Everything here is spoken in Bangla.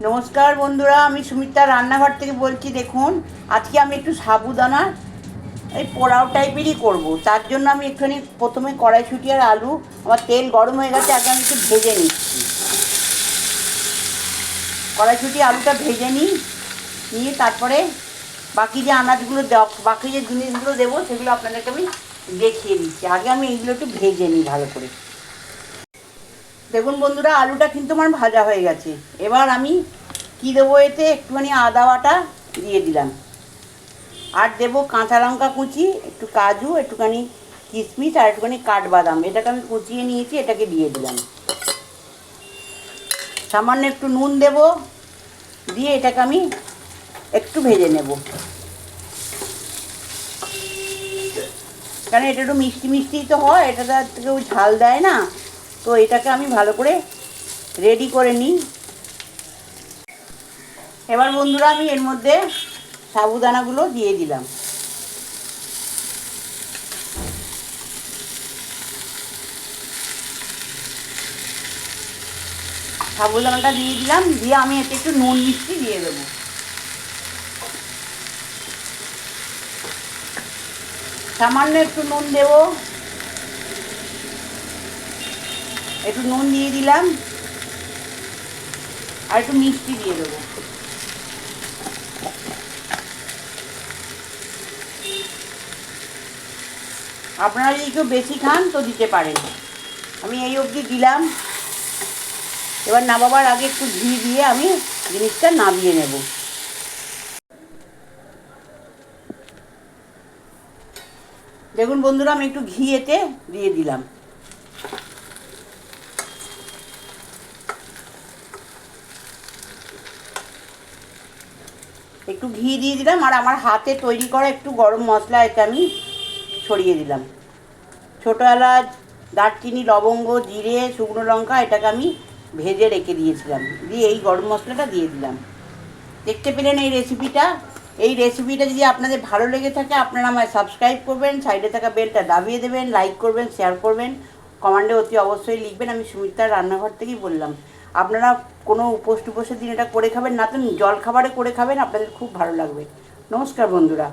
নমস্কার বন্ধুরা, আমি সুমিত্রা রান্নাঘর থেকে বলছি। দেখুন, আজকে আমি একটু সাবুদানা এই পোলাও টাইপেরই করব। তার জন্য আমি একটুখানি প্রথমে কড়াইশুঁটি আর আলু, আমার তেল গরম হয়ে গেছে, আগে আমি একটু ভেজে নিচ্ছি। কড়াইশুঁটি আলুটা ভেজে নিয়ে তারপরে বাকি যে আনাজগুলো বাকি যে জিনিসগুলো দেবো সেগুলো আপনাদেরকে আমি দেখিয়ে দিচ্ছি। আগে আমি এইগুলো একটু ভেজে নিই ভালো করে। দেখুন বন্ধুরা, আলুটা কিন্তু আমার ভাজা হয়ে গেছে। এবার আমি কী দেবো, এতে একটুখানি আদা বাটা দিয়ে দিলাম, আর দেবো কাঁচা লঙ্কা কুচি, একটু কাজু, একটুখানি কিশমিশ আর একটুখানি কাঠবাদাম, এটাকে আমি কুচিয়ে নিয়েছি, এটাকে দিয়ে দিলাম। সামান্য একটু নুন দেব, দিয়ে এটাকে আমি একটু ভেজে নেব, কারণ এটা একটু মিষ্টি মিষ্টিই তো হয়, এটা তো কেউ ঝাল দেয় না। তো এটাকে আমি ভালো করে রেডি করে নিই। এবার বন্ধুরা, আমি এর মধ্যে সাবুদানাগুলো দিয়ে দিলাম। সাবুদানাটা দিয়ে দিলাম, দিয়ে আমি এতে একটু নুন মিষ্টি দিয়ে দেবো। সামান্য একটু নুন দেব, একটু নুন দিয়ে দিলাম, আর একটু মিষ্টি দিয়ে দেবো। আপনারা যদি কেউ বেশি খান তো দিতে পারেন। আমি এই অবধি দিলাম। এবার নামাবার আগে একটু ঘি দিয়ে আমি জিনিসটা নামিয়ে নেব। দেখুন বন্ধুরা, আমি একটু ঘি এতে দিয়ে দিলাম। একটু ঘি দিয়ে দিলাম, আর আমার হাতে তৈরি করা একটু গরম মশলা এটা আমি ছড়িয়ে দিলাম। ছোটো এলাচ, দারচিনি, লবঙ্গ, জিরে, শুকনো লঙ্কা, এটাকে আমি ভেজে রেখে দিয়েছিলাম, দিয়ে এই গরম মশলাটা দিয়ে দিলাম। দেখতে পেলেন এই রেসিপিটা। এই রেসিপিটা যদি আপনাদের ভালো লেগে থাকে, আপনারা আমায় সাবস্ক্রাইব করবেন, সাইডে থাকা বেলটা দাবিয়ে দেবেন, লাইক করবেন, শেয়ার করবেন, কমেন্টে অতি অবশ্যই লিখবেন। আমি সুমিত্রার রান্নাঘর থেকেই বললাম। আপনারা কোনো উপোস টুপোসের দিন এটা করে খাবেন, না তো জল খাবারে করে খাবেন, আপনাদের খুব ভালো লাগবে। নমস্কার বন্ধুরা।